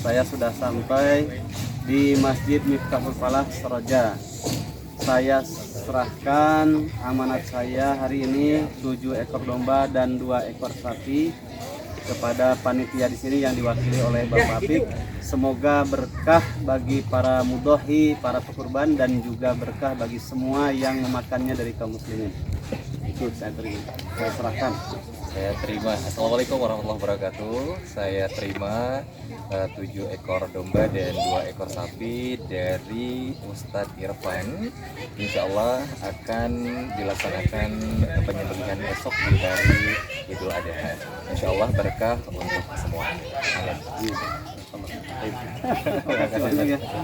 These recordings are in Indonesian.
saya sudah sampai di Masjid Miftahul Falah Soroja. Saya serahkan amanat saya hari ini 7 ekor domba dan 2 ekor sapi kepada panitia di sini yang diwakili oleh Bapak Apik. Semoga berkah bagi para mudhohi, para pekurban, dan juga berkah bagi semua yang memakannya dari kaum muslimin. Itu saya terima. Saya serahkan. Saya terima. Assalamualaikum warahmatullahi wabarakatuh. Saya terima 7 ekor domba dan 2 ekor sapi dari Ustadz Irfan. Insya Allah akan dilaksanakan penyembelihan esok di hari Idul Adha. Insya Allah berkah untuk semua. Amin. Terima kasih.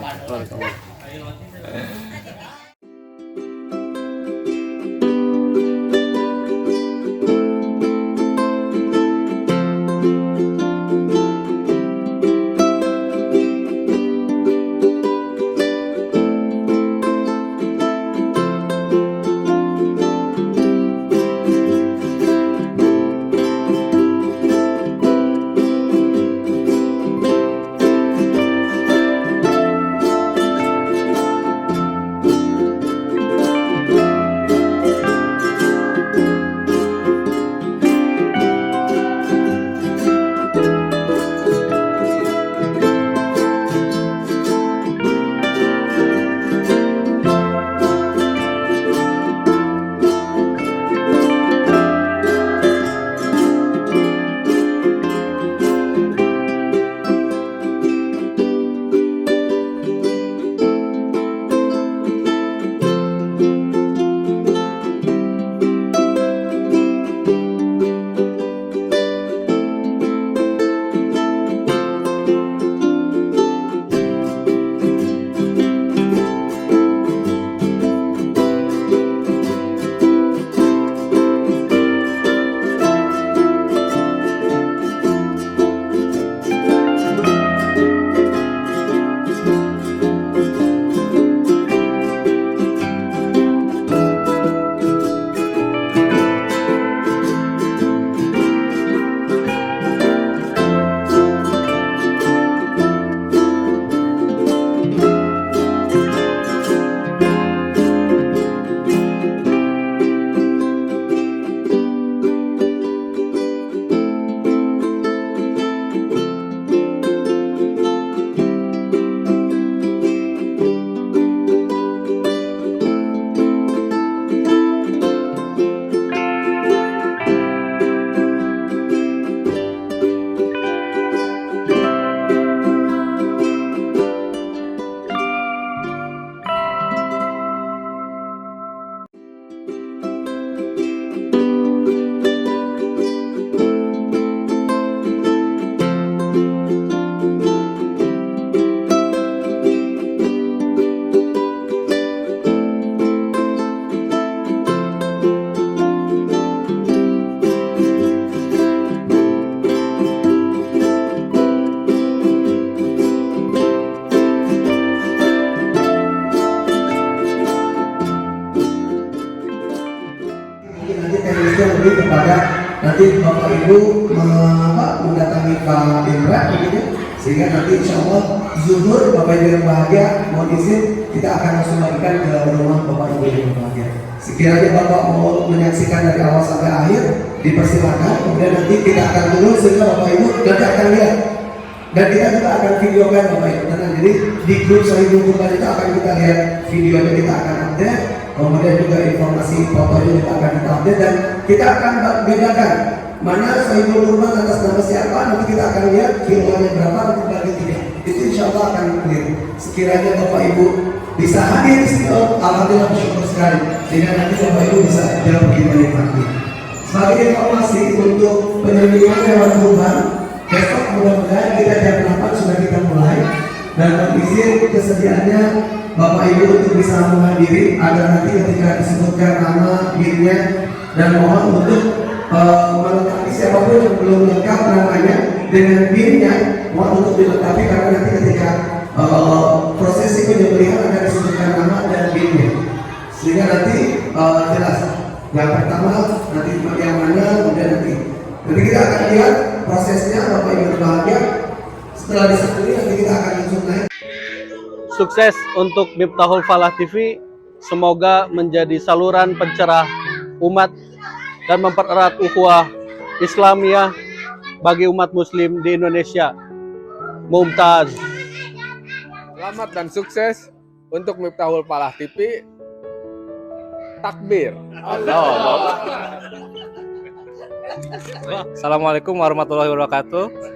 Lebih kepada nanti Bapak Ibu mendatangi Pak Indra begitu, sehingga nanti insya Allah zuhur Bapak Ibu yang bahagia, mohon izin kita akan langsung bagikan ke rumah Bapak Ibu yang bahagia. Sekiranya Bapak mau menyaksikan dari awal sampai akhir, dipersilakan. Kemudian nanti kita akan turun sehingga Bapak Ibu nanti akan lihat, dan kita juga akan videokan Bapak Ibu. Jadi di grup Sohibul Kurban itu akan kita lihat videonya, kita akan update. Kemudian juga informasi fotonya juga akan kita update, dan kita akan bedakan mana Sohibul Kurban atas nama siapa. Nanti kita akan lihat kilonya berapa, nanti bagi 3. Itu insya Allah akan clear. Sekiranya Bapak Ibu bisa hadir di sini, alhamdulillah bersyukur sekali. Sehingga nanti Bapak Ibu bisa jauh lebih menikmati. Sebagai informasi untuk penyembelihan hewan kurban, besok mudah-mudahan kita jam 8 sudah kita mulai, dan izin kesediaannya Bapak Ibu untuk bisa menghadiri agar nanti ketika disebutkan nama dirinya, dan mohon untuk melengkapi siapapun yang belum lengkap namanya dengan dirinya, mohon untuk dilengkapi karena nanti ketika prosesi penyembelihan akan disebutkan nama dan dirinya, sehingga nanti jelas yang pertama nanti yang mana, kemudian nanti kita akan lihat prosesnya Bapak Ibu berbahagia. Setelah disyukuri nanti kita akan langsung naik. Sukses untuk Miftahul Falah TV. Semoga menjadi saluran pencerah umat dan mempererat ukhuwah Islamiyah bagi umat muslim di Indonesia. Mumtaz. Selamat dan sukses untuk Miftahul Falah TV. Takbir. Assalamualaikum warahmatullahi wabarakatuh.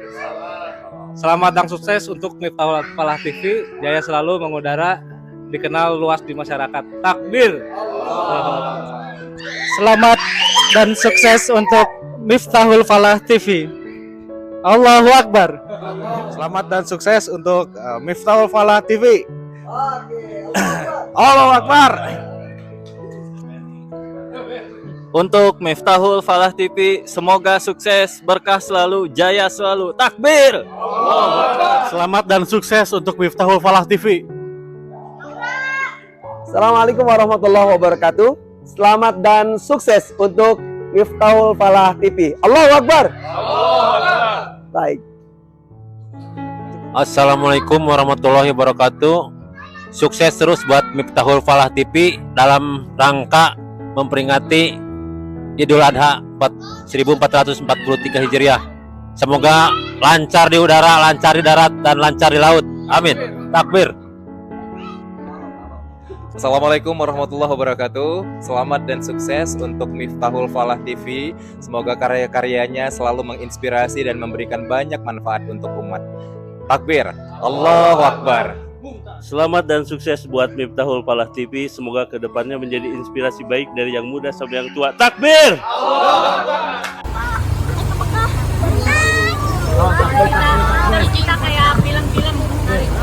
Selamat dan sukses untuk Miftahul Falah TV. Jaya selalu mengudara, dikenal luas di masyarakat. Takbir. Selamat dan sukses untuk Miftahul Falah TV. Allahu Akbar. Selamat dan sukses untuk Miftahul Falah TV. Allahu Akbar. Untuk Miftahul Falah TV, semoga sukses, berkah selalu, jaya selalu. Takbir. Selamat dan sukses untuk Miftahul Falah TV. Assalamualaikum warahmatullahi wabarakatuh. Selamat dan sukses untuk Miftahul Falah TV. Allahu Akbar. Baik. Assalamualaikum warahmatullahi wabarakatuh. Sukses terus buat Miftahul Falah TV dalam rangka memperingati Idul Adha 1443 Hijriah. Semoga lancar di udara, lancar di darat, dan lancar di laut. Amin. Takbir. Assalamualaikum warahmatullahi wabarakatuh. Selamat dan sukses untuk Miftahul Falah TV. Semoga karya-karyanya selalu menginspirasi dan memberikan banyak manfaat untuk umat. Takbir. Allahu Akbar. Selamat dan sukses buat Miftahul Falah TV. Semoga kedepannya menjadi inspirasi baik dari yang muda sampai yang tua. Takbir. Kita kayak film-film menarik.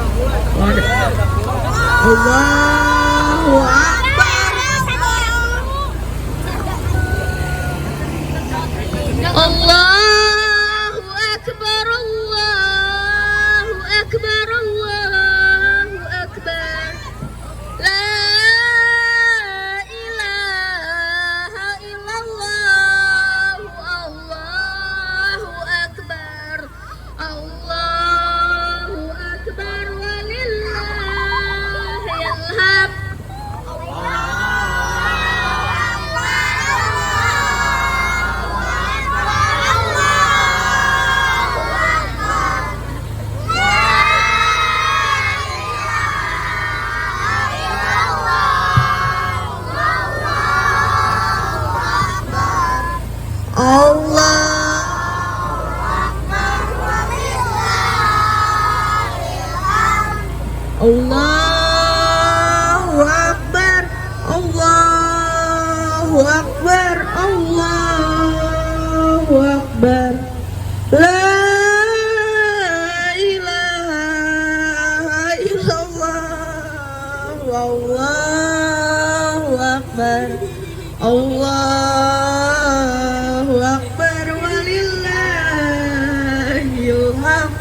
Allahu Akbar. Allahu Akbar. Allahu Akbar. Allahu Akbar. La ilaha illallah. Allahu Akbar. Allahu Akbar walillahil hamd. Allahu Akbar. Allahu Akbar. Allahu Akbar. La ilaha illallah. Allahu Akbar. Allahu Akbar walillahil hamd.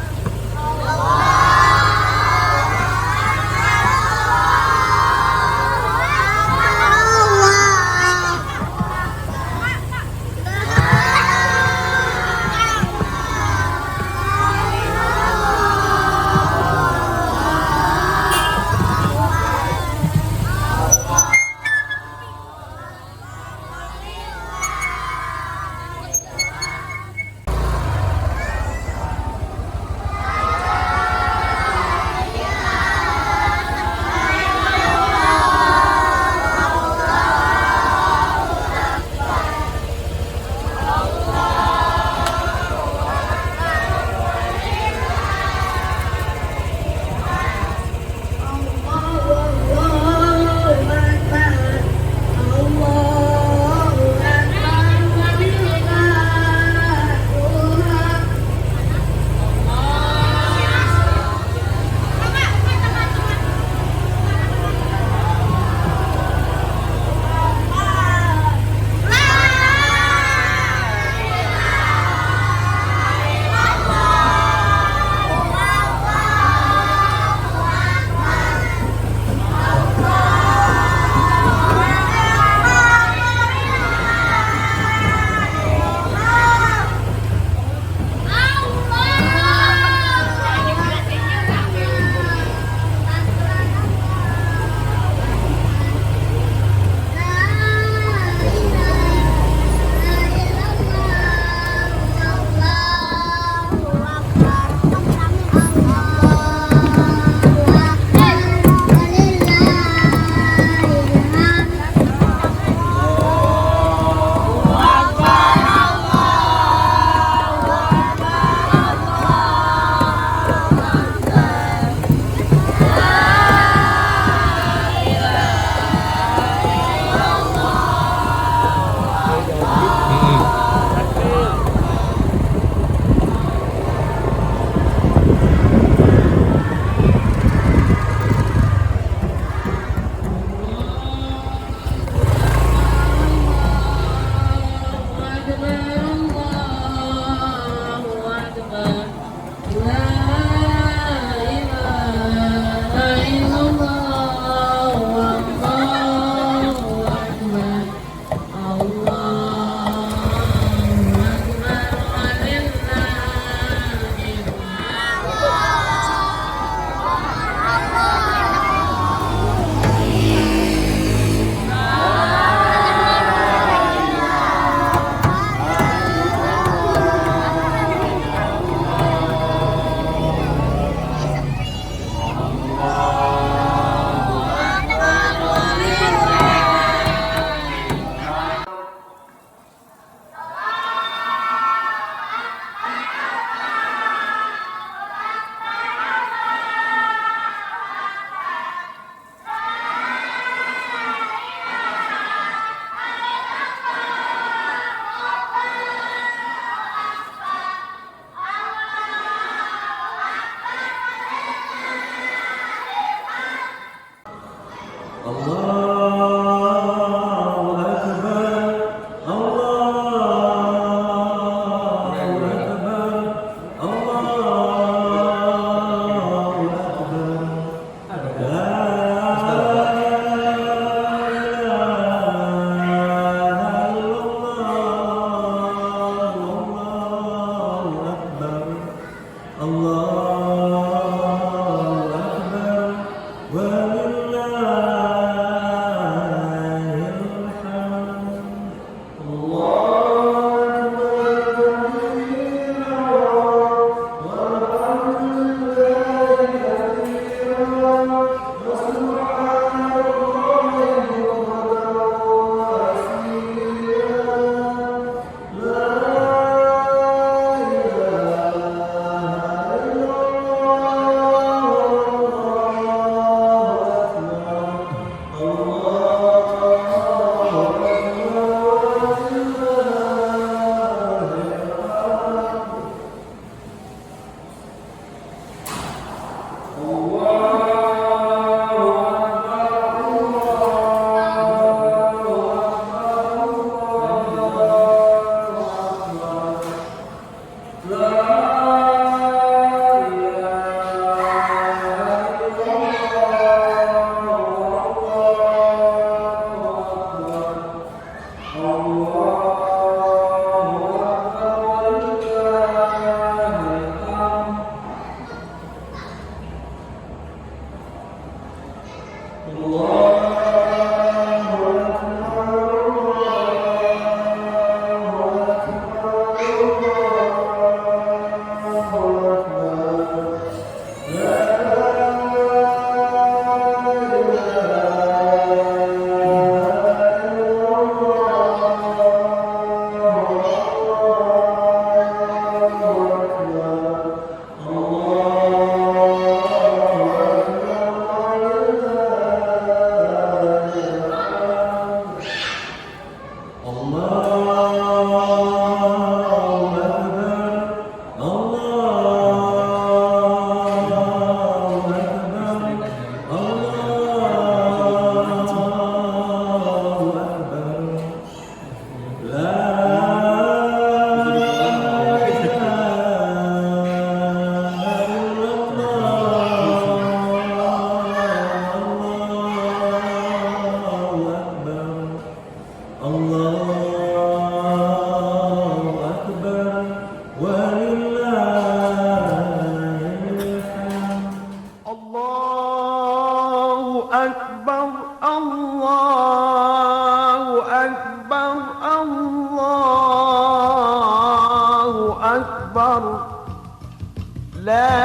La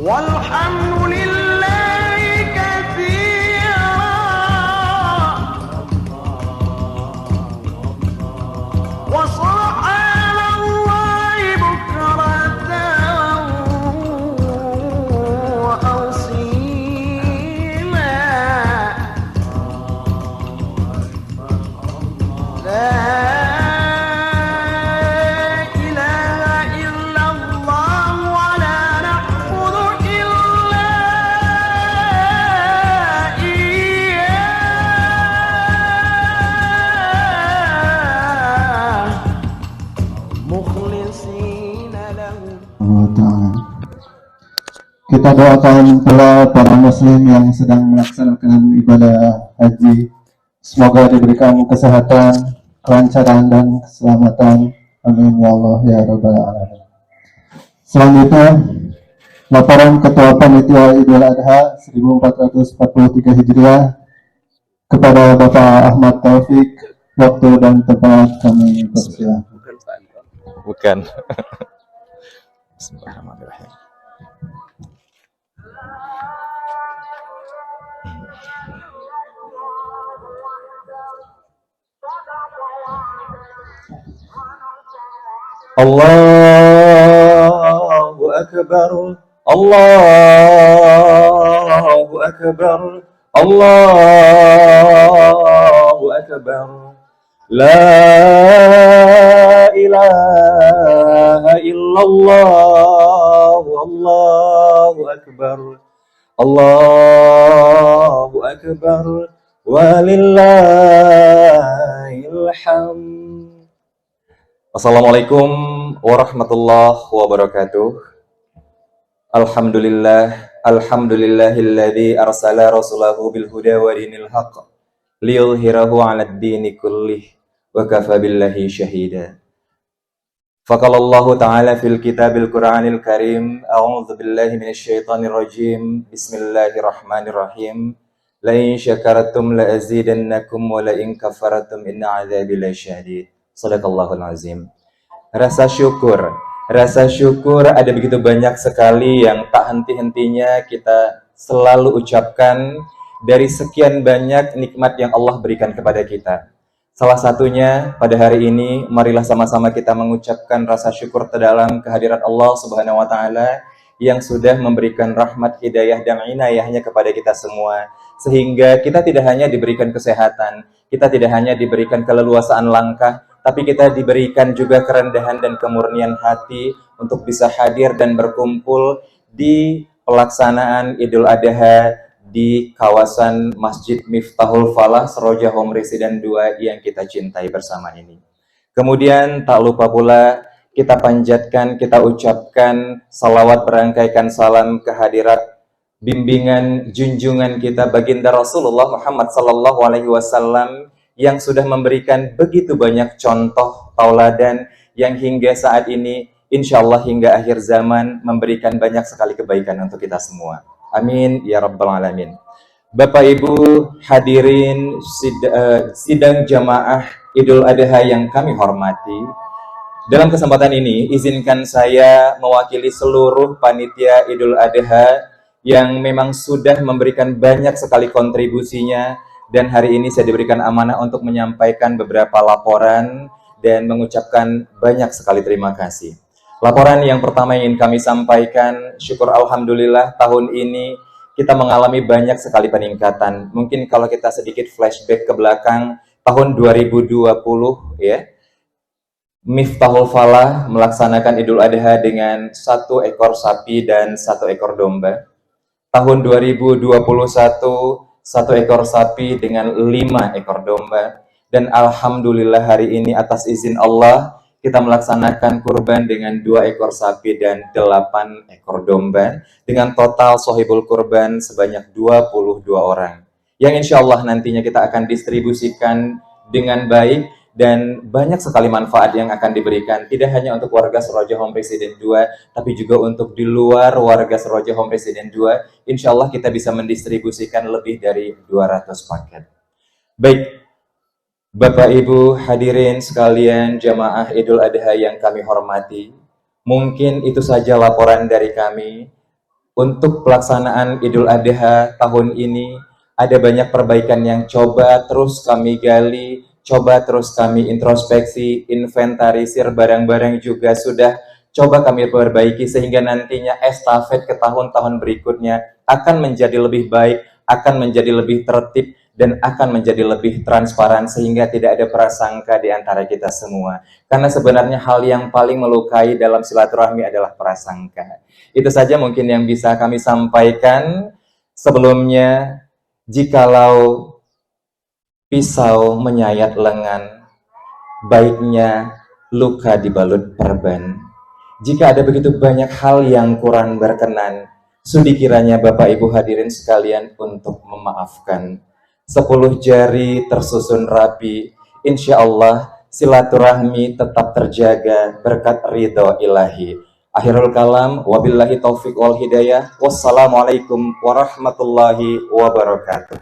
walhamdulillahi katsira wa subhanallahi bukratan wa asila. Kita doakan pula para muslim yang sedang melaksanakan ibadah haji, semoga diberikan kesehatan, kelancaran dan keselamatan. Amin ya Allah ya Rabbal Alamin. Selanjutnya, laporan Ketua Panitia Idul Adha 1443 Hijriah kepada Bapak Ahmad Taufik. Waktu dan tempat kami persilahkan. Bukan. Bismillahirrahmanirrahim. Allahu Akbar, Allahu Akbar, Allahu Akbar. La ilaha illallah, Allahu Akbar, Allahu Akbar, walillahil hamd. Assalamualaikum warahmatullahi wabarakatuh. Alhamdulillahilladzi arsala rasulahu bil huda wa dinil haqq liyudhhirahu 'alad dini kullih wa kafa billahi syahida. Faqala Allah ta'ala fil kitabil Qur'anil Karim, a'udzu billahi minasyaitonir rajim. Bismillahirrahmanirrahim. La in syakartum la azidannakum wa la in kafartum inna 'adzabi lasyadid. Shadaqallahul azim. Rasa syukur ada begitu banyak sekali yang tak henti-hentinya kita selalu ucapkan dari sekian banyak nikmat yang Allah berikan kepada kita. Salah satunya pada hari ini, marilah sama-sama kita mengucapkan rasa syukur terdalam kehadirat Allah Subhanahu wa taala yang sudah memberikan rahmat, hidayah dan inayahnya kepada kita semua, sehingga kita tidak hanya diberikan kesehatan, kita tidak hanya diberikan keleluasaan langkah, tapi kita diberikan juga kerendahan dan kemurnian hati untuk bisa hadir dan berkumpul di pelaksanaan Idul Adha di kawasan Masjid Miftahul Falah Seroja Home Resident 2 yang kita cintai bersama ini. Kemudian tak lupa pula kita panjatkan, kita ucapkan salawat berangkaikan salam kehadirat bimbingan junjungan kita baginda Rasulullah Muhammad sallallahu alaihi wasallam yang sudah memberikan begitu banyak contoh tauladan yang hingga saat ini insyaallah hingga akhir zaman memberikan banyak sekali kebaikan untuk kita semua. Amin ya rabbal alamin. Bapak Ibu hadirin sidang jamaah Idul Adha yang kami hormati, dalam kesempatan ini izinkan saya mewakili seluruh panitia Idul Adha yang memang sudah memberikan banyak sekali kontribusinya, dan hari ini saya diberikan amanah untuk menyampaikan beberapa laporan dan mengucapkan banyak sekali terima kasih. Laporan yang pertama yang ingin kami sampaikan, syukur alhamdulillah tahun ini kita mengalami banyak sekali peningkatan. Mungkin kalau kita sedikit flashback ke belakang, tahun 2020 ya, Miftahul Falah melaksanakan Idul Adha dengan 1 ekor sapi dan 1 ekor domba. Tahun 2021, 1 ekor sapi dengan 5 ekor domba. Dan alhamdulillah hari ini atas izin Allah, kita melaksanakan kurban dengan 2 ekor sapi dan 8 ekor domba, dengan total sohibul kurban sebanyak 22 orang. Yang insya Allah nantinya kita akan distribusikan dengan baik, dan banyak sekali manfaat yang akan diberikan, tidak hanya untuk warga Seroja Home Resident 2, tapi juga untuk di luar warga Seroja Home Resident 2. Insya Allah kita bisa mendistribusikan lebih dari 200 paket. Baik, Bapak Ibu hadirin sekalian jamaah Idul Adha yang kami hormati, mungkin itu saja laporan dari kami. untuk pelaksanaan Idul Adha tahun ini ada banyak perbaikan yang coba terus kami gali, coba terus kami introspeksi, inventarisir barang-barang juga sudah coba kami perbaiki sehingga nantinya estafet ke tahun-tahun berikutnya akan menjadi lebih baik, akan menjadi lebih tertib, dan akan menjadi lebih transparan sehingga tidak ada prasangka di antara kita semua. Karena sebenarnya hal yang paling melukai dalam silaturahmi adalah prasangka. Itu saja mungkin yang bisa kami sampaikan. Sebelumnya, jikalau pisau menyayat lengan, baiknya luka dibalut perban. Jika ada begitu banyak hal yang kurang berkenan, sudi kiranya Bapak Ibu hadirin sekalian untuk memaafkan. 10 jari tersusun rapi, insya Allah silaturahmi tetap terjaga berkat ridho ilahi. Akhirul kalam, wabillahi taufiq wal hidayah, wassalamualaikum warahmatullahi wabarakatuh.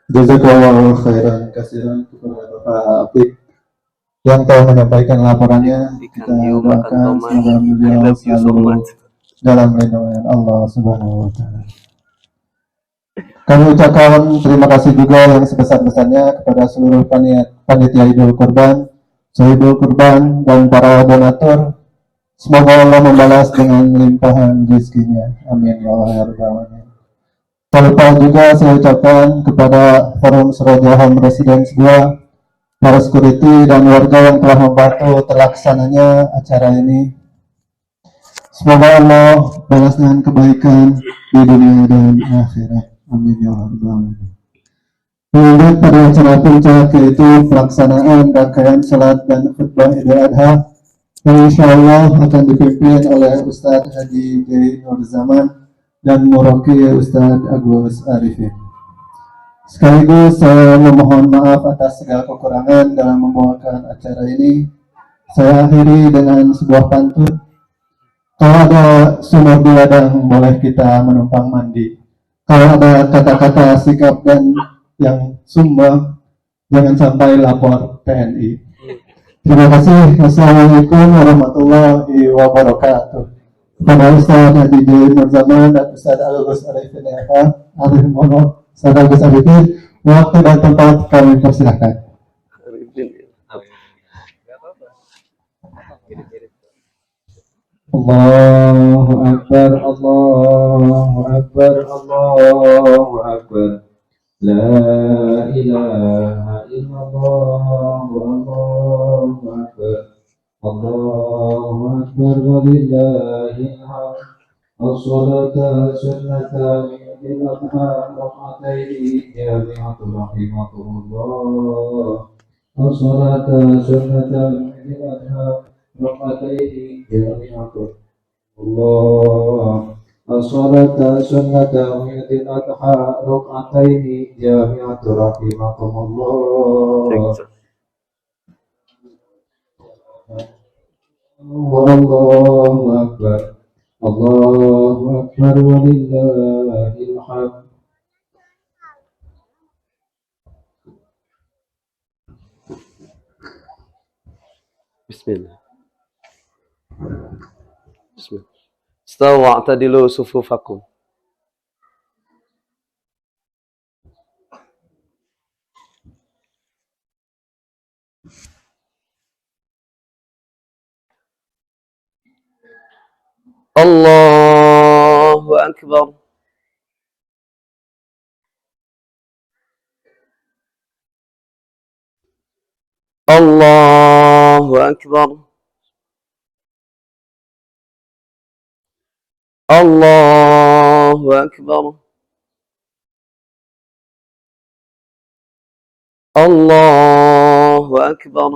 Jazakallahu khairan kasiran kepada Bapak Apik yang telah menyampaikan laporannya. Kita doakan semoga beliau selalu dalam lindungan Allah Subhanahu wa Ta'ala. Kami ucapkan terima kasih juga yang sebesar-besarnya kepada seluruh panitia Idul Kurban, Sohibul Kurban, dan para donatur. Semoga Allah membalas dengan limpahan rezekinya. Amin ya Allah ya Rabbal Alamin. Tak lupa juga saya ucapkan kepada Forum Suraja Home Residence 2, para security dan warga yang telah membantu terlaksananya acara ini. Semoga Allah balas dengan kebaikan di dunia dan akhirat. Amin ya Rabbal Alamin. Lanjut pada acara puncak yaitu pelaksanaan rangkaian salat dan khutbah Idul Adha yang insya Allah akan dipimpin oleh Ustadz Haji J. Nur Zaman dan Muroki Ustadz Agus Arifin. Sekaligus saya memohon maaf atas segala kekurangan dalam membawakan acara ini. Saya akhiri dengan sebuah pantun. Kalau ada sumur di ladang, boleh kita menumpang mandi. Kalau ada kata-kata sikap dan yang sumbang, jangan sampai lapor TNI. Terima kasih. Wassalamualaikum warahmatullahi wabarakatuh. Kepada Ustadz Haji J. Nur Zaman dan Ustadz Agus Arifin Arif Mono, Ustadz Agus Arifin, waktu dan tempat kami persilahkan. Allahu Akbar, Allahu Akbar, Allahu Akbar. La ilaha illallah, Allahu Akbar. Allahu Akbar walillahil hamd. As-salata sunnata min al-adha rak'ataini jami'atu rahimahullah. As-salata sunnata min al-adha rak'ataini jami'atu Allah. As-salata sunnata min al-adha rak'ataini jami'atu rahimahullah. Allahu Akbar, Allahu Akbar walillahil hamd. Bismillah. Bismillah. Istawu wa'tadilu sufufakum. Allahu Akbar. Allahu Akbar. Allahu Akbar. Allahu Akbar.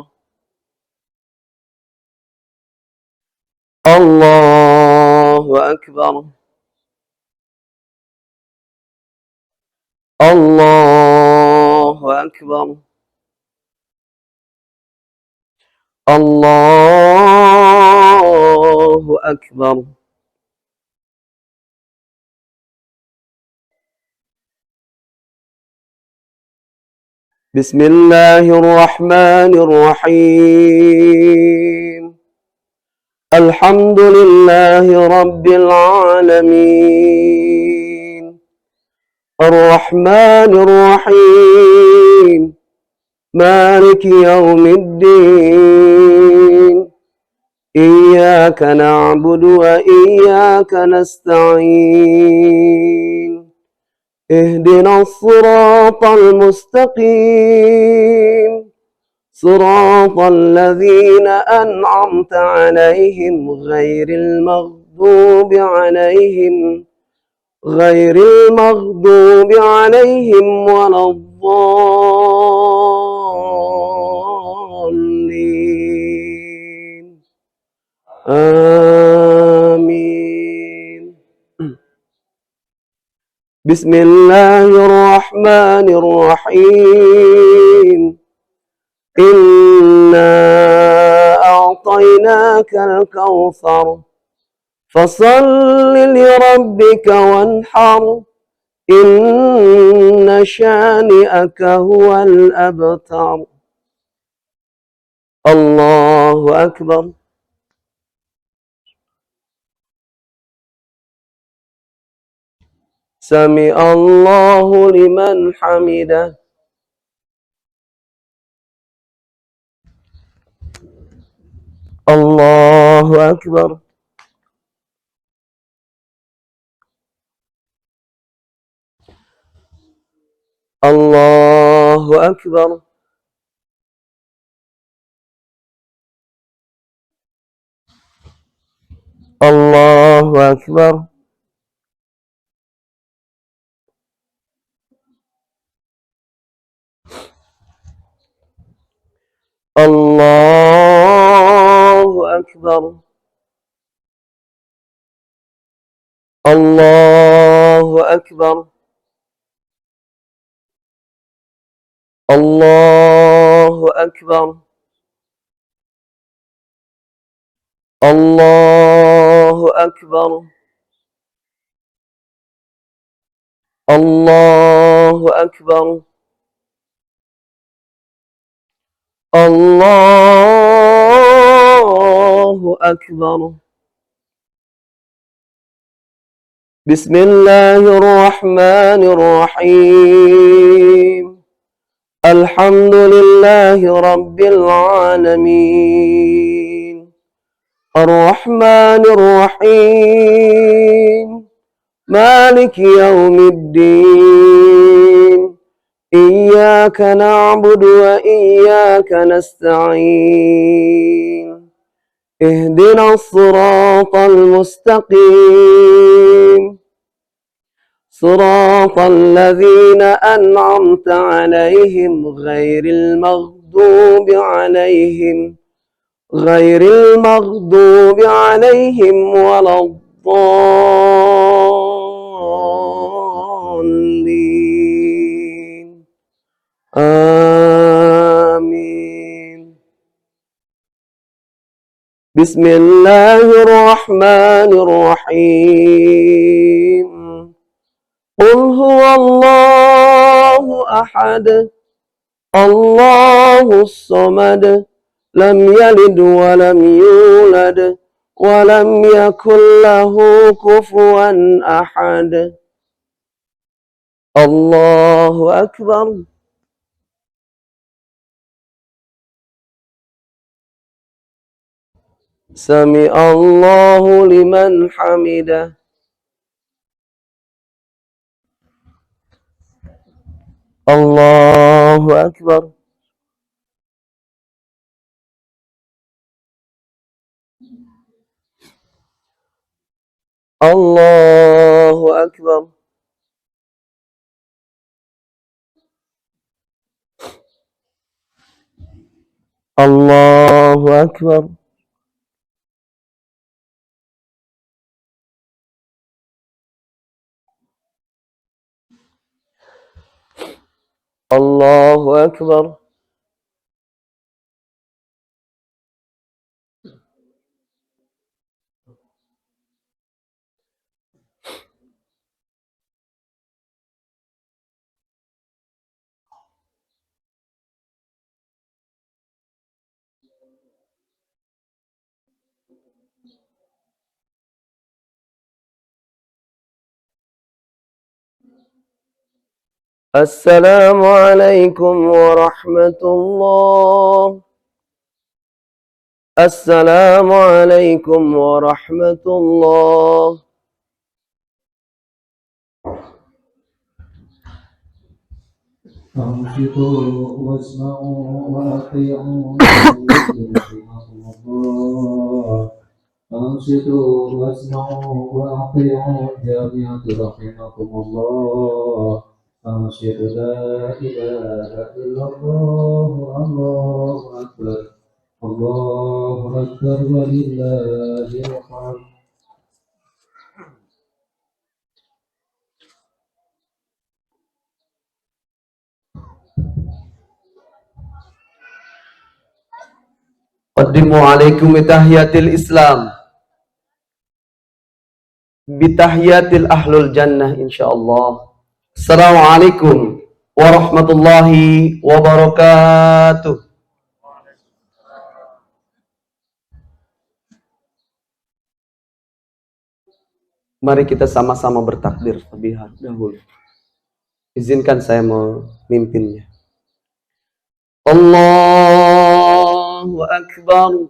Allahu Akbar. Allahu Akbar. Allahu Akbar. بسم الله الرحمن الرحيم الحمد لله رب العالمين الرحمن الرحيم مالك يوم الدين إياك نعبد وإياك نستعين اهدنا الصراط المستقيم صراط الذين أنعمت عليهم غير المغضوب عليهم ولا الضالين آمين بسم الله الرحمن الرحيم إنا أعطيناك الكوثر فصل لربك وانحر إن شانئك هو الأبتر الله أكبر سمع الله لمن حمده الله أكبر الله أكبر الله أكبر الله أكبر الله أكبر الله أكبر الله أكبر الله أكبر الله أكبر بسم الله الرحمن الرحيم الحمد لله رب العالمين الرحمن الرحيم مالك يوم الدين إياك نعبد وإياك نستعين اهدنا الصراط المستقيم صراط الذين أنعمت عليهم غير المغضوب عليهم ولا الضالين آمين بسم الله الرحمن الرحيم قل هو الله أحد الله الصمد لم يلد ولم يولد ولم يكن له كفوا أحد الله أكبر سمع الله لمن حمده الله أكبر الله أكبر الله أكبر الله أكبر السلام عليكم ورحمة الله. السلام عليكم ورحمة الله. أنصتوا واسمعوا وأطيعوا رحمكم الله. أنصتوا واسمعوا وأطيعوا جميعا رحمكم الله. أشهد لا إله إلا الله. الله أكبر. الله أكبر ولله الحمد. Qaddimu alaikum bitahiyatil Islam, bitahiyatil ahlul jannah insyaallah. Assalamualaikum warahmatullahi wabarakatuh. Mari kita sama-sama bertakbir terlebih dahulu. Izinkan saya memimpinnya. Allahu Akbar.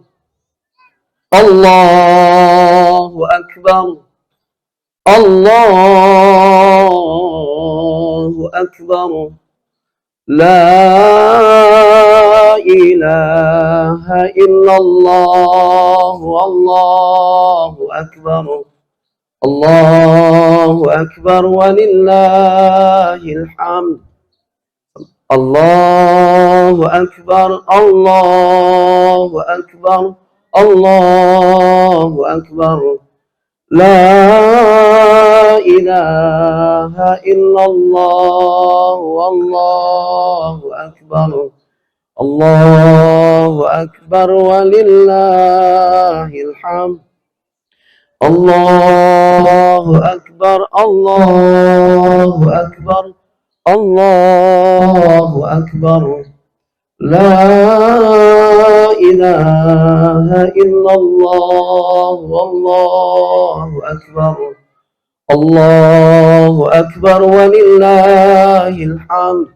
Allahu Akbar. Allahu Akbar. La ilaha illallah. Allahu Akbar. Allahu Akbar walillahil hamd. Allahu Akbar. Allahu Akbar. Allahu Akbar. La ilaha illallah. Wallahu Akbar. Allahu Akbar walillahil hamd. Allahu Akbar. Allahu Akbar. Allahu Akbar. La ilaha illallah. Wallahu Akbar. Allahu Akbar walillahil hamd.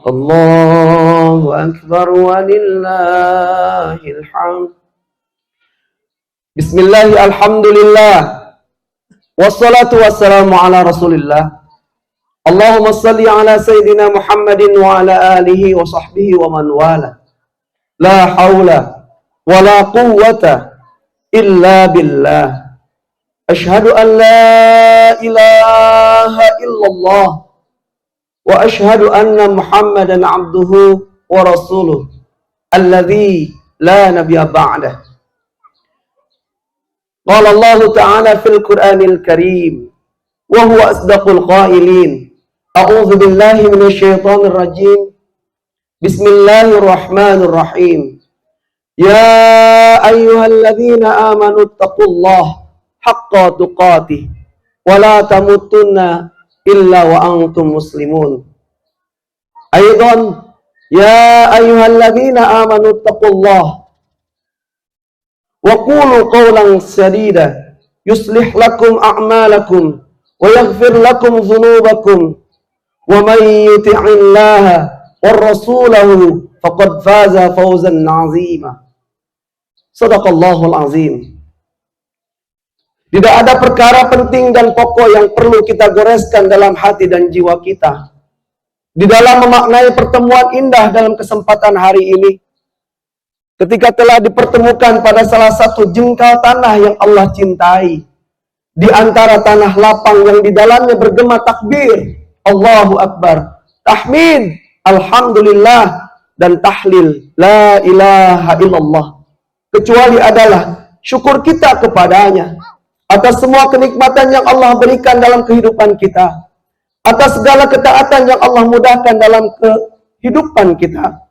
Allahu Akbar walillahil hamd. Bismillah, alhamdulillah. Wassalatu wassalamu ala Rasulillah. Allahumma salli ala Sayyidina Muhammadin wa ala alihi wa sahbihi wa man wala. La hawla wa la quwwata illa billah. Ashhadu an la ilaha illallah. Wa ashhadu anna Muhammadan abduhu wa rasuluh alladhi la nabiyya ba'dah. Qala Allah ta'ala fil Qur'anil Karim wa huwa asdaqul qailin. A'udzu billahi minasy syaithanir rajim. Bismillahirrahmanirrahim. Ya ayyuhalladzina amanu taqullaha haqqa tuqatih wa la tamutunna illa wa antum muslimun. Aidan ya ayyuhalladzina amanu taqullaha wa qulu qawlan sadida yuslih lakum a'malakum wa yaghfir lakum dhunubakum wa man yuti'illaha war rasulahu faqad faza fawzan 'azima. Shadaqallahul azim. Tidak ada perkara penting dan pokok yang perlu kita goreskan dalam hati dan jiwa kita di dalam memaknai pertemuan indah dalam kesempatan hari ini, ketika telah dipertemukan pada salah satu jengkal tanah yang Allah cintai, di antara tanah lapang yang di dalamnya bergema takbir, Allahu Akbar, tahmid, alhamdulillah, dan tahlil, la ilaha illallah. Kecuali adalah syukur kita kepadanya atas semua kenikmatan yang Allah berikan dalam kehidupan kita, atas segala ketaatan yang Allah mudahkan dalam kehidupan kita.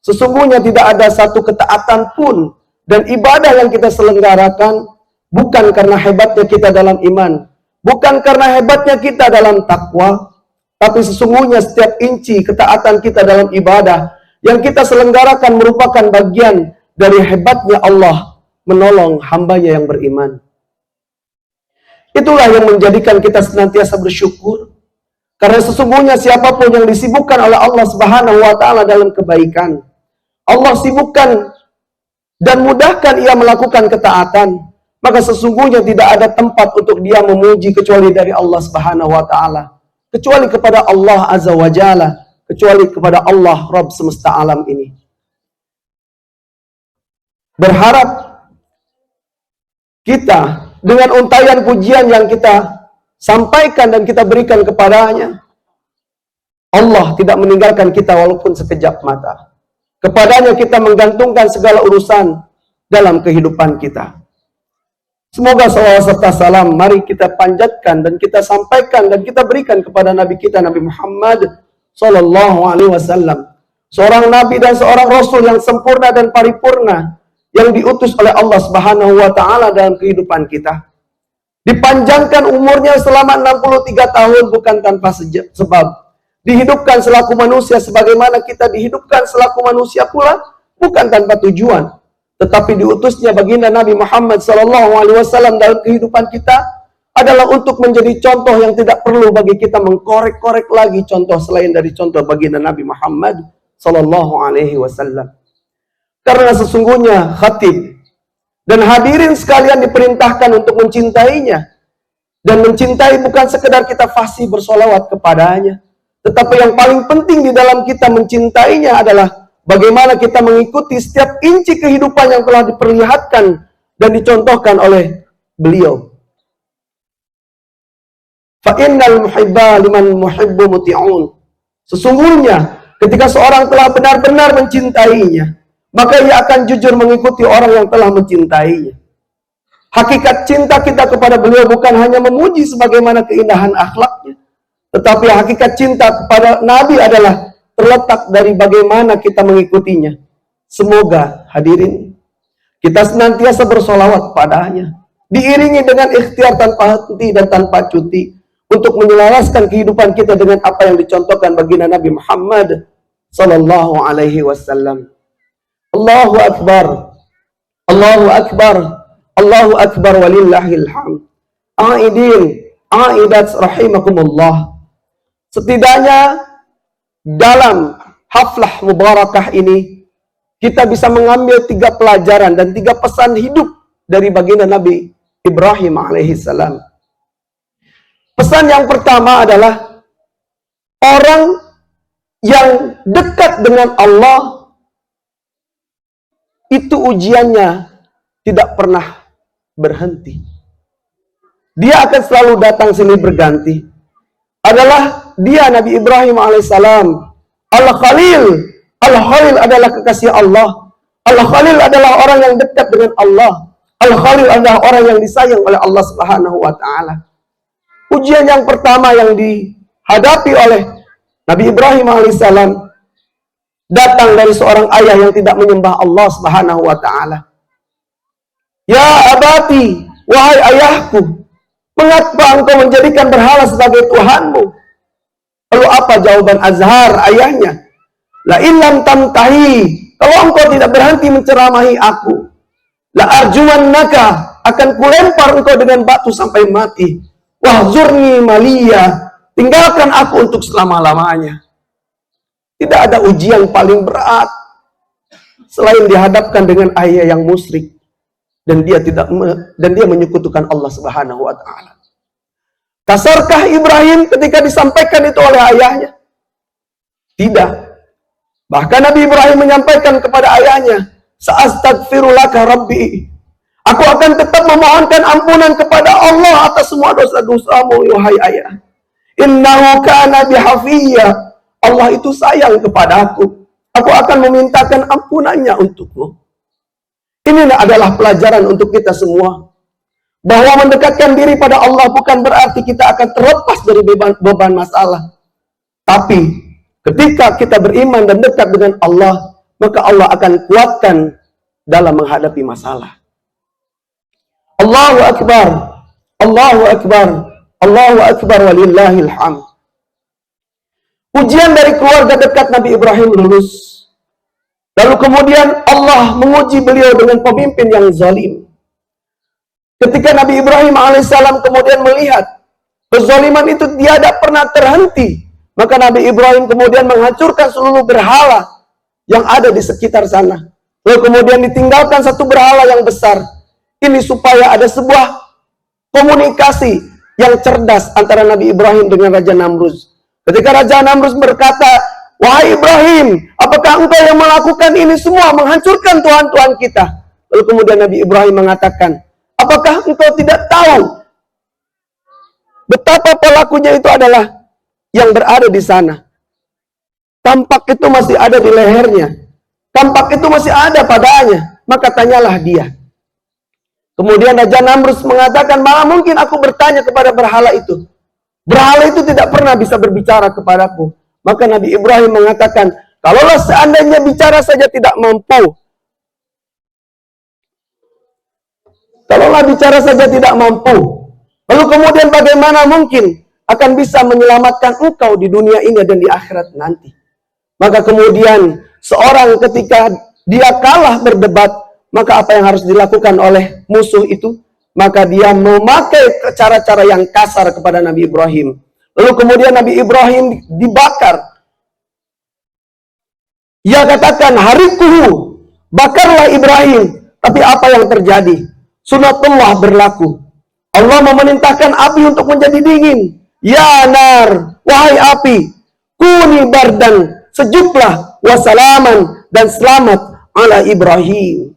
Sesungguhnya tidak ada satu ketaatan pun dan ibadah yang kita selenggarakan bukan karena hebatnya kita dalam iman, bukan karena hebatnya kita dalam takwa, tapi sesungguhnya setiap inci ketaatan kita dalam ibadah yang kita selenggarakan merupakan bagian dari hebatnya Allah menolong hambanya yang beriman. Itulah yang menjadikan kita senantiasa bersyukur. Karena sesungguhnya siapapun yang disibukkan oleh Allah Subhanahu wa Ta'ala dalam kebaikan, Allah sibukkan dan mudahkan ia melakukan ketaatan, maka sesungguhnya tidak ada tempat untuk dia memuji kecuali dari Allah Subhanahu wa Ta'ala, kecuali kepada Allah Azza wa Jalla, kecuali kepada Allah Rabb semesta alam ini. Berharap kita dengan untayan pujian yang kita sampaikan dan kita berikan kepadanya, Allah tidak meninggalkan kita walaupun sekejap mata. Kepadanya kita menggantungkan segala urusan dalam kehidupan kita. Semoga salawat serta salam mari kita panjatkan dan kita sampaikan dan kita berikan kepada Nabi kita, Nabi Muhammad Sallallahu Alaihi Wasallam, seorang Nabi dan seorang Rasul yang sempurna dan paripurna, yang diutus oleh Allah Subhanahu Wa Taala dalam kehidupan kita. Dipanjangkan umurnya selama 63 tahun bukan tanpa sebab. Dihidupkan selaku manusia sebagaimana kita dihidupkan selaku manusia pula, bukan tanpa tujuan. Tetapi diutusnya baginda Nabi Muhammad SAW dalam kehidupan kita adalah untuk menjadi contoh yang tidak perlu bagi kita mengkorek-korek lagi contoh selain dari contoh baginda Nabi Muhammad SAW. Karena sesungguhnya khatib dan hadirin sekalian diperintahkan untuk mencintainya. Dan mencintai bukan sekedar kita fasih bersolawat kepadanya, tetapi yang paling penting di dalam kita mencintainya adalah bagaimana kita mengikuti setiap inci kehidupan yang telah diperlihatkan dan dicontohkan oleh beliau. Fa'innal muhibba liman muhibbu muti'un. Sesungguhnya ketika seorang telah benar-benar mencintainya, maka ia akan jujur mengikuti orang yang telah mencintainya. Hakikat cinta kita kepada beliau bukan hanya memuji sebagaimana keindahan akhlaknya, tetapi hakikat cinta kepada Nabi adalah terletak dari bagaimana kita mengikutinya. Semoga hadirin kita senantiasa bersolawat padanya, diiringi dengan ikhtiar tanpa henti dan tanpa cuti, untuk menyelaraskan kehidupan kita dengan apa yang dicontohkan baginda Nabi Muhammad Sallallahu Alaihi Wasallam. Allahu Akbar, Allahu Akbar, Allahu Akbar walillahil hamd. Aidin, aidat rahimakumullah. Setidaknya dalam haflah mubarakah ini kita bisa mengambil 3 pelajaran dan 3 pesan hidup dari baginda Nabi Ibrahim alaihissalam. Pesan yang pertama adalah orang yang dekat dengan Allah itu ujiannya tidak pernah berhenti. Dia akan selalu datang silih berganti. Adalah dia Nabi Ibrahim alaihissalam, Al-Khalil. Al-Khalil adalah kekasih Allah. Al-Khalil adalah orang yang dekat dengan Allah. Al-Khalil adalah orang yang disayang oleh Allah Subhanahu wa Ta'ala. Ujian yang pertama yang dihadapi oleh Nabi Ibrahim alaihissalam datang dari seorang ayah yang tidak menyembah Allah Subhanahu wa Ta'ala. Ya abati, wahai ayahku, mengapa engkau menjadikan berhala sebagai Tuhanmu? Lalu apa jawaban Azhar ayahnya? La illam tamtahi, kalau engkau tidak berhenti menceramahi aku, la arjumannaka, akan kulempar engkau dengan batu sampai mati. Wahzurni maliyah, tinggalkan aku untuk selama-lamanya. Tidak ada ujian paling berat selain dihadapkan dengan ayah yang musyrik dan dia menyekutukan Allah Subhanahu wa Ta'ala. Kasarkah Ibrahim ketika disampaikan itu oleh ayahnya? Tidak. Bahkan Nabi Ibrahim menyampaikan kepada ayahnya, "Sa'astaghfirulaka Rabbi." Aku akan tetap memohonkan ampunan kepada Allah atas semua dosa-dosamu, wahai ayah. Innahu kana bihafiyya. Allah itu sayang kepadaku. Aku akan memintakan ampunannya untukmu. Ini adalah pelajaran untuk kita semua. Bahwa mendekatkan diri pada Allah bukan berarti kita akan terlepas dari beban masalah. Tapi ketika kita beriman dan dekat dengan Allah, maka Allah akan kuatkan dalam menghadapi masalah. Allahu Akbar, Allahu Akbar, Allahu Akbar walillahil hamd. Ujian dari keluarga dekat Nabi Ibrahim lulus. Lalu kemudian Allah menguji beliau dengan pemimpin yang zalim. Ketika Nabi Ibrahim alaihissalam kemudian melihat kezaliman itu tiada pernah terhenti, maka Nabi Ibrahim kemudian menghancurkan seluruh berhala yang ada di sekitar sana. Lalu kemudian ditinggalkan satu berhala yang besar. Ini supaya ada sebuah komunikasi yang cerdas antara Nabi Ibrahim dengan Raja Namrus. Ketika Raja Namrus berkata, "Wahai Ibrahim, apakah engkau yang melakukan ini semua, menghancurkan Tuhan-Tuhan kita?" Lalu kemudian Nabi Ibrahim mengatakan, "Apakah engkau tidak tahu betapa pelakunya itu adalah yang berada di sana? Tampak itu masih ada di lehernya, tampak itu masih ada padanya, maka tanyalah dia." Kemudian Raja Namrus mengatakan, "Malah mungkin aku bertanya kepada berhala itu. Berhala itu tidak pernah bisa berbicara kepadaku." Maka Nabi Ibrahim mengatakan, "Kalaulah seandainya bicara saja tidak mampu, kalaulah bicara saja tidak mampu, lalu kemudian bagaimana mungkin akan bisa menyelamatkan engkau di dunia ini dan di akhirat nanti?" Maka kemudian seorang ketika dia kalah berdebat, maka apa yang harus dilakukan oleh musuh itu? Maka dia memakai cara-cara yang kasar kepada Nabi Ibrahim. Lalu kemudian Nabi Ibrahim dibakar. Ia katakan, "Harikuhu, bakarlah Ibrahim." Tapi apa yang terjadi? Sunatullah berlaku. Allah memerintahkan api untuk menjadi dingin. "Ya nar, wahai api, kuni bardan, sejuklah, wasalaman, dan selamat ala Ibrahim."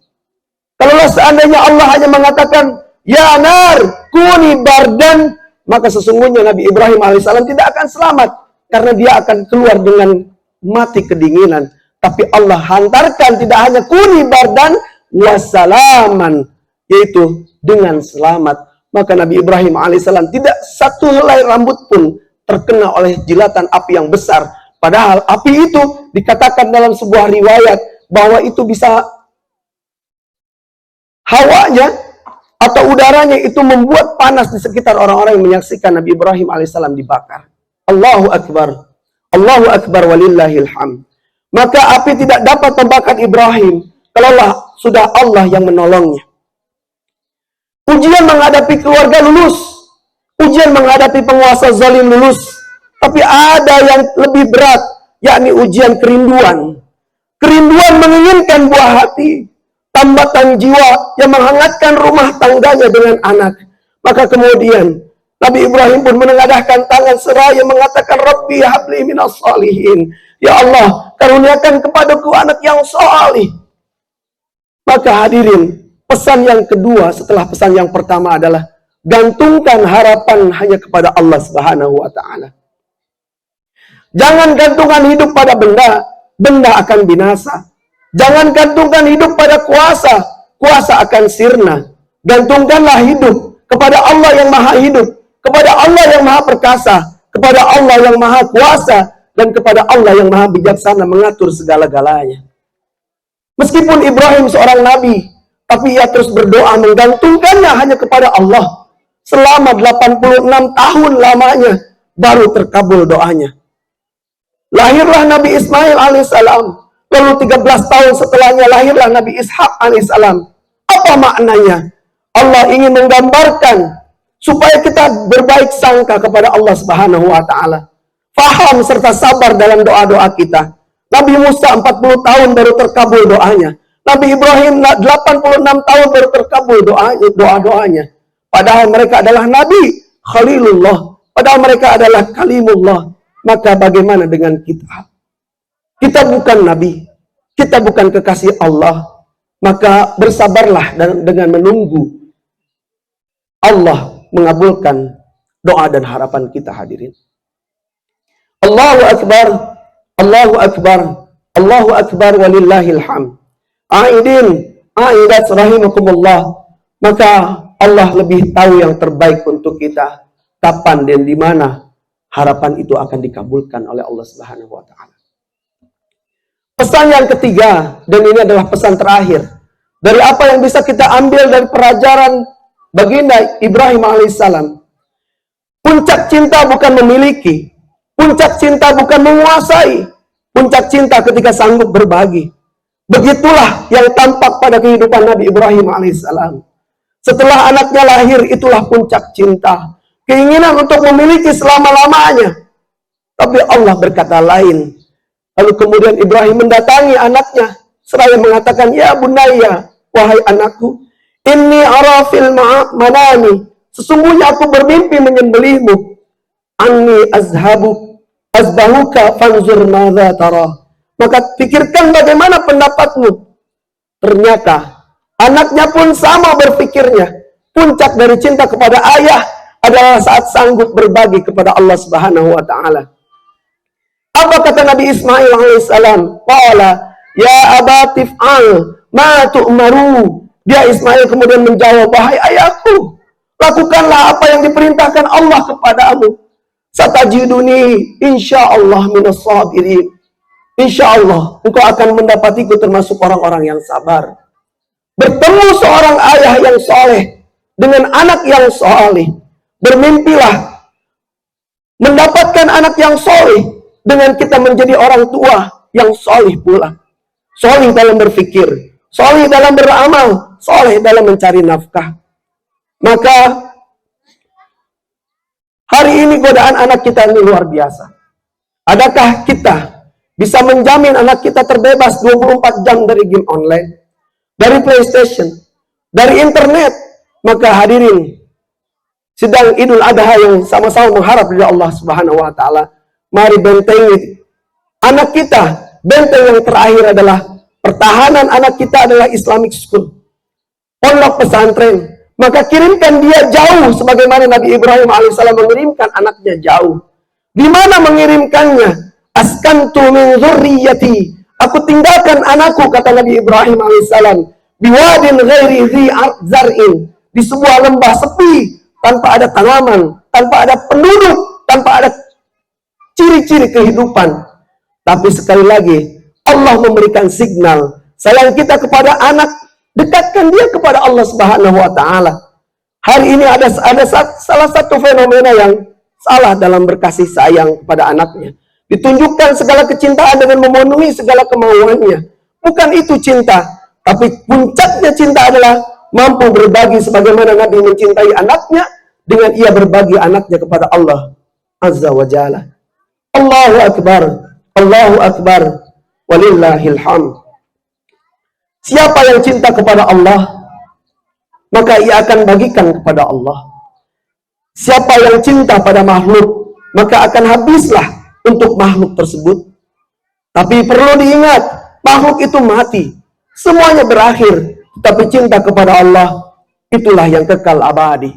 Kalaulah seandainya Allah hanya mengatakan, "Ya nar, kuni bardan," maka sesungguhnya Nabi Ibrahim alaihissalam tidak akan selamat, karena dia akan keluar dengan mati kedinginan. Tapi Allah hantarkan tidak hanya kuni bardan, wasalaman, yaitu dengan selamat. Maka Nabi Ibrahim alaihissalam tidak satu helai rambut pun terkena oleh jilatan api yang besar. Padahal api itu dikatakan dalam sebuah riwayat bahwa itu bisa hawanya atau udaranya itu membuat panas di sekitar orang-orang yang menyaksikan Nabi Ibrahim alaihissalam dibakar. Allahu Akbar. Allahu Akbar walillahil hamd. Maka api tidak dapat membakar Ibrahim kalaulah sudah Allah yang menolongnya. Ujian menghadapi keluarga lulus. Ujian menghadapi penguasa zalim lulus. Tapi ada yang lebih berat, yakni ujian kerinduan. Kerinduan menginginkan buah hati. Tambatan jiwa yang menghangatkan rumah tangganya dengan anak. Maka kemudian Nabi Ibrahim pun menengadahkan tangan seraya mengatakan, "Rabbi habli minas salihin." Ya Allah, karuniakan kepadaku anak yang salih. Maka hadirin, pesan yang kedua setelah pesan yang pertama adalah gantungkan harapan hanya kepada Allah Subhanahu wa taala. Jangan gantungkan hidup pada benda, benda akan binasa. Jangan gantungkan hidup pada kuasa, kuasa akan sirna. Gantungkanlah hidup kepada Allah yang maha hidup, kepada Allah yang maha perkasa, kepada Allah yang maha kuasa, dan kepada Allah yang maha bijaksana mengatur segala-galanya. Meskipun Ibrahim seorang nabi, tapi ia terus berdoa menggantungkannya hanya kepada Allah. Selama 86 tahun lamanya, baru terkabul doanya. Lahirlah Nabi Ismail alaihissalam. Lalu 13 tahun setelahnya lahirlah Nabi Ishak alaihissalam. Apa maknanya? Allah ingin menggambarkan supaya kita berbaik sangka kepada Allah Subhanahu wa taala. Faham serta sabar dalam doa-doa kita. Nabi Musa 40 tahun baru terkabul doanya. Nabi Ibrahim 86 tahun baru terkabul doa-doanya. Padahal mereka adalah Nabi Khalilullah. Padahal mereka adalah Kalimullah. Maka bagaimana dengan kita? Kita bukan Nabi, kita bukan kekasih Allah, maka bersabarlah dengan menunggu Allah mengabulkan doa dan harapan kita hadirin. Allahu Akbar, Allahu Akbar, Allahu Akbar walillahil hamd. Aidin, aidat rahimakumullah. Maka Allah lebih tahu yang terbaik untuk kita, kapan dan di mana harapan itu akan dikabulkan oleh Allah Subhanahu wa taala. Pesan yang ketiga, dan ini adalah pesan terakhir, dari apa yang bisa kita ambil dari pelajaran baginda Ibrahim alaihissalam. Puncak cinta bukan memiliki, puncak cinta bukan menguasai, puncak cinta ketika sanggup berbagi. Begitulah yang tampak pada kehidupan Nabi Ibrahim alaihissalam. Setelah anaknya lahir, itulah puncak cinta. Keinginan untuk memiliki selama-lamanya. Tapi Allah berkata lain. Lalu kemudian Ibrahim mendatangi anaknya seraya mengatakan, "Ya bunayya, wahai anakku, inni ara fil manami, sesungguhnya aku bermimpi menyembelihmu. Anni azbahuka fanzur madza tara." Maka pikirkan bagaimana pendapatmu. Ternyata anaknya pun sama berpikirnya. Puncak dari cinta kepada ayah adalah saat sanggup berbagi kepada Allah Subhanahu wa taala. Apa kata Nabi Ismail alaihissalam? Qala ya abati fa'al ma tu'maru. Dia Ismail kemudian menjawab, "Wahai ayahku, lakukanlah apa yang diperintahkan Allah kepadamu. Satajiduni insyaallah minas sabirin." Insya Allah engkau akan mendapatiku termasuk orang-orang yang sabar. Bertemu seorang ayah yang soleh dengan anak yang soleh. Bermimpilah mendapatkan anak yang soleh dengan kita menjadi orang tua yang soleh pula. Soleh dalam berpikir, soleh dalam beramal, soleh dalam mencari nafkah. Maka hari ini godaan anak kita ini luar biasa. Adakah kita bisa menjamin anak kita terbebas 24 jam dari game online, dari PlayStation, dari internet? Maka hadirin, sedang Idul Adha yang sama-sama mengharap dari Allah Subhanahu wa taala, mari bentengi anak kita. Benteng yang terakhir adalah pertahanan anak kita adalah Islamic School, pondok pesantren. Maka kirimkan dia jauh sebagaimana Nabi Ibrahim alaihissalam mengirimkan anaknya jauh. Di mana mengirimkannya? Askantu min dzurriyyati. Aku tinggalkan anakku, kata Nabi Ibrahim alaihissalam, biwadin ghairi dzi zar'in, di sebuah lembah sepi, tanpa ada tanaman, tanpa ada penduduk, tanpa ada ciri-ciri kehidupan. Tapi sekali lagi Allah memberikan signal sayang kita kepada anak, dekatkan dia kepada Allah Subhanahu wa taala. Hari ini ada salah satu fenomena yang salah dalam berkasih sayang kepada anaknya. Ditunjukkan segala kecintaan dengan memenuhi segala kemauannya. Bukan itu cinta, tapi puncaknya cinta adalah mampu berbagi sebagaimana Nabi mencintai anaknya dengan ia berbagi anaknya kepada Allah Azza wa Jalla. Allahu Akbar, Allahu Akbar, walillahil hamd. Siapa yang cinta kepada Allah, maka ia akan bagikan kepada Allah. Siapa yang cinta pada makhluk, maka akan habislah untuk makhluk tersebut. Tapi perlu diingat, makhluk itu mati, semuanya berakhir. Tapi cinta kepada Allah, itulah yang kekal abadi.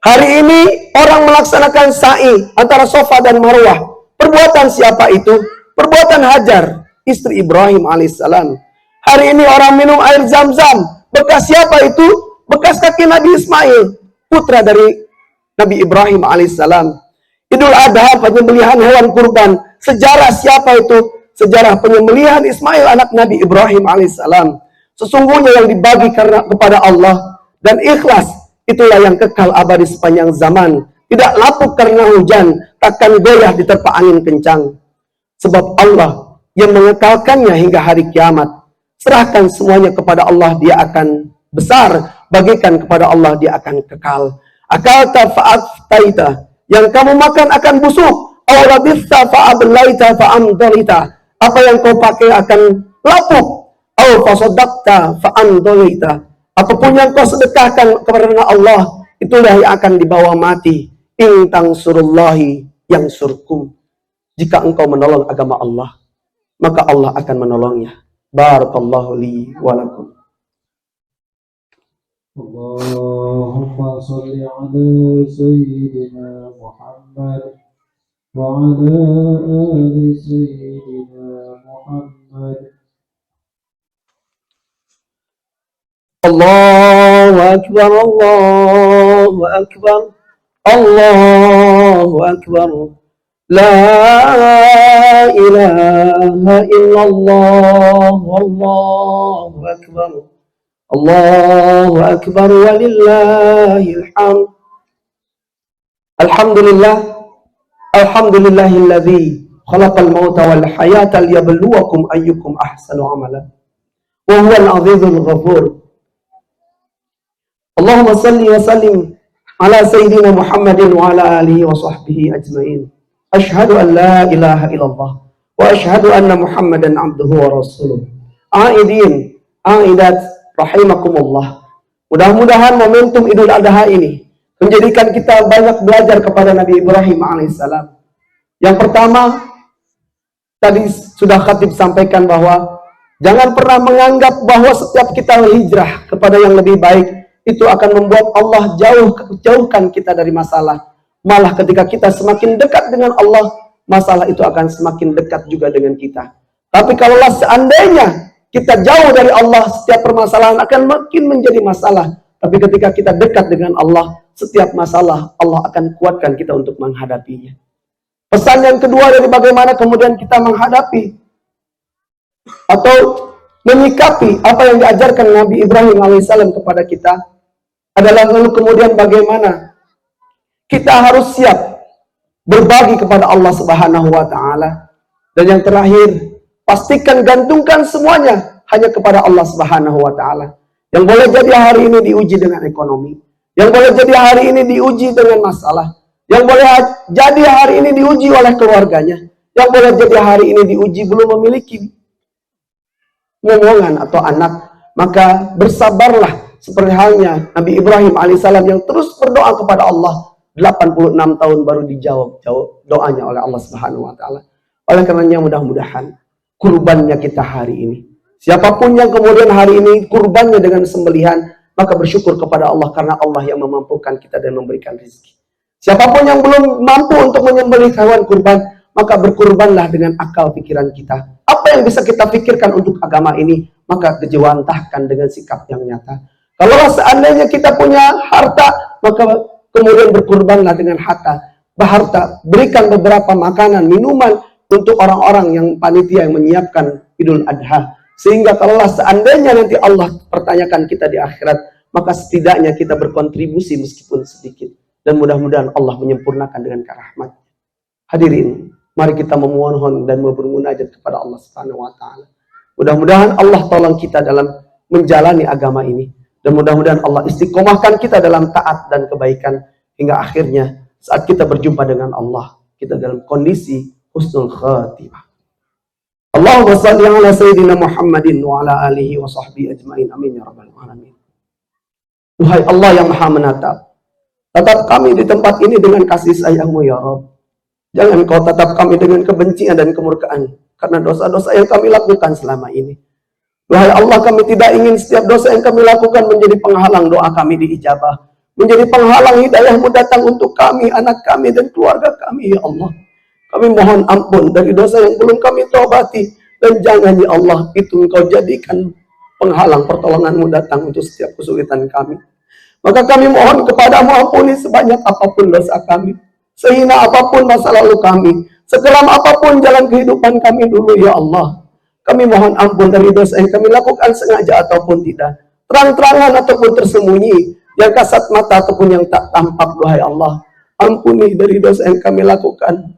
Hari ini orang melaksanakan sa'i antara Safa dan Marwah. Perbuatan siapa itu? Perbuatan Hajar, istri Ibrahim alaihissalam. Hari ini orang minum air Zam-Zam. Bekas siapa itu? Bekas kaki Nabi Ismail, putra dari Nabi Ibrahim alaihissalam. Idul Adha, penyembelihan hewan kurban. Sejarah siapa itu? Sejarah penyembelihan Ismail anak Nabi Ibrahim alaihissalam. Sesungguhnya yang dibagi kepada Allah dan ikhlas, itulah yang kekal abadi sepanjang zaman. Tidak lapuk karena hujan, takkan goyah diterpa angin kencang. Sebab Allah yang mengekalkannya hingga hari kiamat. Serahkan semuanya kepada Allah, dia akan besar. Bagikan kepada Allah, dia akan kekal. Akalta fa'aftaita, yang kamu makan akan busuk. Awlabitha fa'ablaita fa'amdalita, apa yang kau pakai akan lapuk. Aw fasaddaqta fa'amdalita, apapun yang kau sedekahkan kepada Allah, itulah yang akan dibawa mati. In tansurullahi yang surkum, jika engkau menolong agama Allah, maka Allah akan menolongnya. Barakallahu li wa lakum. Allahumma salli ala sayyidina Muhammad wa ala ali sayyidina Muhammad. Allahu Akbar, Allahu Akbar, Allahu Akbar. La ilaha illallah, Allahu Akbar. Allahu Akbar walillahil hamd. Alhamdulillah, alhamdulillahilladzi khalaqal mauta wal hayata liyabluwakum ayyukum ahsanu amala. Wa huwal azizul ghafur. Allahumma salli wa sallim ala sayyidina Muhammadin wa ala alihi wa sahbihi ajma'in. Ashhadu an la ilaha illallah wa ashhadu anna Muhammadan abduhu wa rasuluh. Aidin, aidat rahimakumullah. Mudah-mudahan momentum Idul Adha ini menjadikan kita banyak belajar kepada Nabi Ibrahim alaihissalam. Yang pertama, tadi sudah khatib sampaikan bahwa jangan pernah menganggap bahwa setiap kita hijrah kepada yang lebih baik itu akan membuat Allah jauhkan kita dari masalah. Malah ketika kita semakin dekat dengan Allah, masalah itu akan semakin dekat juga dengan kita. Tapi kalaulah seandainya kita jauh dari Allah, setiap permasalahan akan makin menjadi masalah. Tapi ketika kita dekat dengan Allah, setiap masalah Allah akan kuatkan kita untuk menghadapinya. Pesan yang kedua dari bagaimana kemudian kita menghadapi atau menyikapi apa yang diajarkan Nabi Ibrahim alaihissalam kepada kita adalah lalu kemudian bagaimana kita harus siap berbagi kepada Allah Subhanahu wa taala. Dan yang terakhir, pastikan gantungkan semuanya hanya kepada Allah Subhanahu wa taala. Yang boleh jadi hari ini diuji dengan ekonomi, yang boleh jadi hari ini diuji dengan masalah, yang boleh jadi hari ini diuji oleh keluarganya, yang boleh jadi hari ini diuji belum memiliki momongan atau anak. Maka bersabarlah seperti halnya Nabi Ibrahim alaihissalam yang terus berdoa kepada Allah. 86 tahun baru dijawab doanya oleh Allah Subhanahu wa taala. Oleh karenanya mudah-mudahan kurbannya kita hari ini, siapapun yang kemudian hari ini kurbannya dengan sembelihan, maka bersyukur kepada Allah karena Allah yang memampukan kita dan memberikan rezeki. Siapapun yang belum mampu untuk menyembelih hewan kurban, maka berkurbanlah dengan akal pikiran kita. Apa yang bisa kita pikirkan untuk agama ini, maka kejawantahkan dengan sikap yang nyata. Kalau seandainya kita punya harta, maka kemudian berkurbanlah dengan harta. Berikan beberapa makanan, minuman untuk orang-orang yang panitia yang menyiapkan Idul Adha. Sehingga kalau seandainya nanti Allah pertanyakan kita di akhirat, maka setidaknya kita berkontribusi meskipun sedikit. Dan mudah-mudahan Allah menyempurnakan dengan rahmat. Hadirin, mari kita memohon dan bermunajat kepada Allah Subhanahu wa taala. Mudah-mudahan Allah tolong kita dalam menjalani agama ini. Dan mudah-mudahan Allah istiqomahkan kita dalam taat dan kebaikan hingga akhirnya saat kita berjumpa dengan Allah, kita dalam kondisi husnul khatimah. Allahumma salli ala sayyidina Muhammadin wa ala alihi wa sahbihi ajma'in. Amin ya rabbal alamin. Duhai Allah yang Maha menatap, tatap kami di tempat ini dengan kasih sayang-Mu ya Rabb. Jangan Kau tatap kami dengan kebencian dan kemurkaan karena dosa-dosa yang kami lakukan selama ini. Duhai Allah, kami tidak ingin setiap dosa yang kami lakukan menjadi penghalang doa kami diijabah, menjadi penghalang hidayah-Mu datang untuk kami, anak kami, dan keluarga kami, ya Allah. Kami mohon ampun dari dosa yang belum kami taubati, dan jangan ya Allah, itu Engkau jadikan penghalang pertolongan-Mu datang untuk setiap kesulitan kami. Maka kami mohon kepadamu, ampuni sebanyak apapun dosa kami, sehina apapun masa lalu kami, sekelam apapun jalan kehidupan kami dulu, ya Allah. Kami mohon ampun dari dosa yang kami lakukan sengaja ataupun tidak, terang-terangan ataupun tersembunyi, yang kasat mata ataupun yang tak tampak, duhai Allah. Ampuni dari dosa yang kami lakukan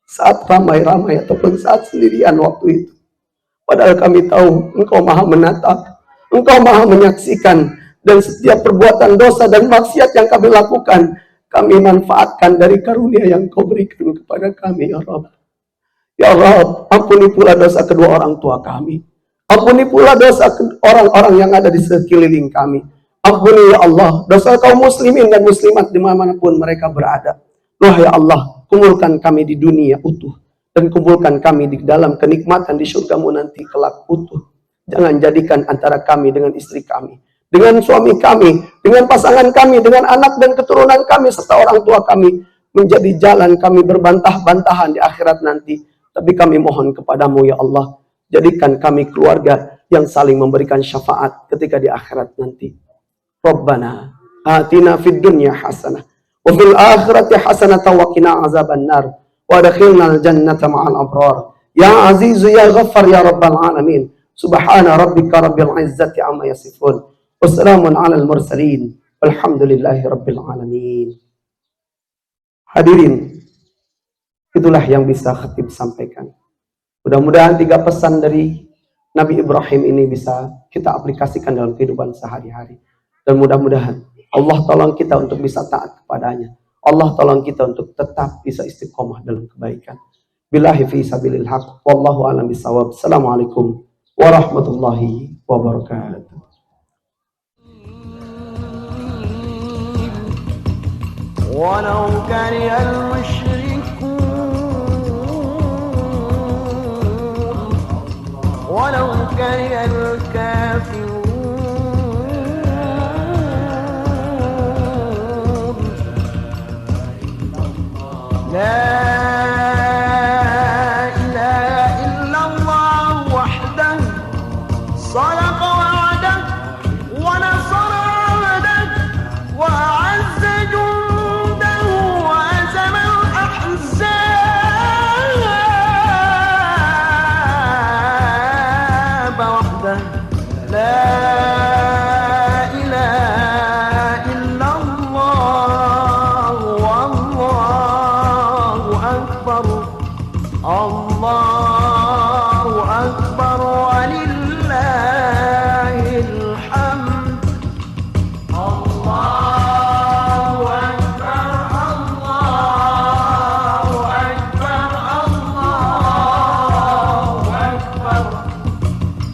saat ramai-ramai ataupun saat sendirian waktu itu. Padahal kami tahu Engkau Maha menatap, Engkau Maha menyaksikan, dan setiap perbuatan dosa dan maksiat yang kami lakukan, kami manfaatkan dari karunia yang Kau berikan kepada kami, ya Rabb. Ya Rabb, ampuni pula dosa kedua orang tua kami. Ampuni pula dosa orang-orang yang ada di sekeliling kami. Ampuni ya Allah dosa kaum muslimin dan muslimat dimanapun mereka berada. Wahai Allah, kumpulkan kami di dunia utuh, dan kumpulkan kami di dalam kenikmatan di surga-Mu nanti kelak utuh. Jangan jadikan antara kami dengan istri kami, dengan suami kami, dengan pasangan kami, dengan anak dan keturunan kami, serta orang tua kami, menjadi jalan kami berbantah-bantahan di akhirat nanti. Tapi kami mohon kepadamu ya Allah, jadikan kami keluarga yang saling memberikan syafaat ketika di akhirat nanti. Rabbana atina fid dunya hasanah wa fil akhirati hasanah wa qina azaban nar wa adkhilnal jannata ma'al abrar. Ya azizu ya ghaffar ya rabbal alamin. Subhana rabbika rabbil izzati amma yasifun. Wassalamun alal mursalin. Walhamdulillahi rabbil alamin. Hadirin, itulah yang bisa khatib sampaikan. Mudah-mudahan 3 pesan dari Nabi Ibrahim ini bisa kita aplikasikan dalam kehidupan sehari-hari. Dan mudah-mudahan Allah tolong kita untuk bisa taat kepadanya. Allah tolong kita untuk tetap bisa istiqomah dalam kebaikan. Billahi fi sabilil haq. Wallahu a'lam bishawab. Assalamualaikum warahmatullahi wabarakatuh. ولو كره المشركون ولو كره الكافرون لا إله إلا الله وحده صدق وعده ونصر عبده وأعز جنده وهزم الأحزاب وحده لا إله إلا الله والله أكبر الله أكبر ولله الحمد الله أكبر الله أكبر الله أكبر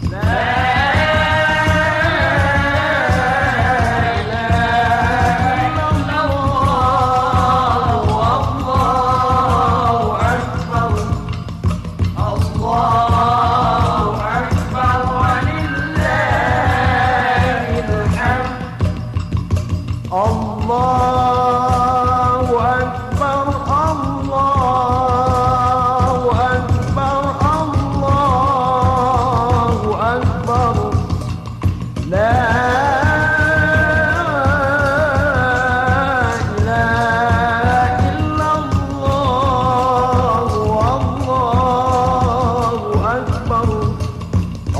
لا إله إلا الله والله أكبر الله أكبر ولله الحمد الله أكبر الله أكبر الله أكبر لا إله إلا الله والله أكبر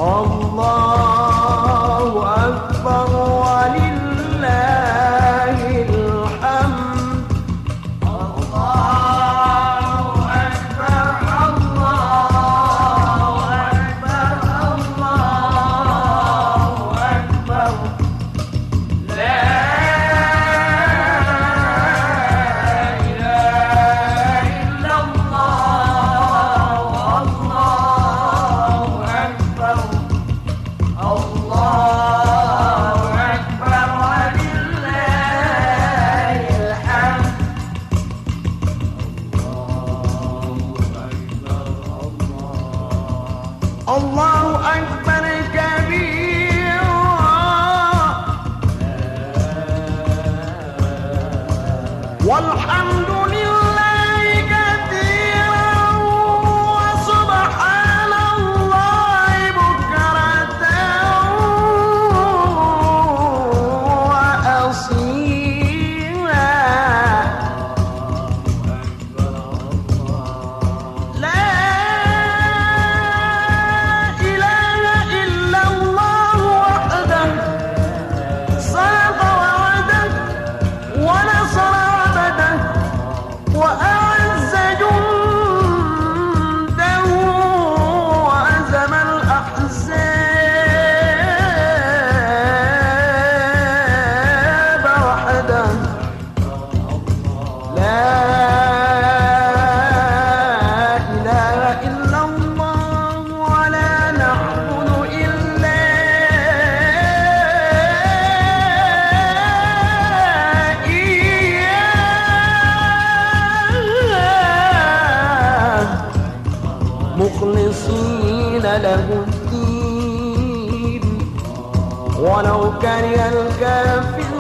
الله أكبر ولله الحمد الله أكبر الله أكبر الله أكبر لا إله إلا الله والله أكبر الله أكبر ولله الحمد الله أكبر كبيرا والحمد لله كثيرا وسبحان الله بكرة وأصيلا لا إله إلا الله وحده صدق وعده ونصر عبده وأعز جنده وهزم الأحزاب وحده لا إله إلا الله ولا نعبد إلا إياه مخلصين له الدين ولو كره الكافرون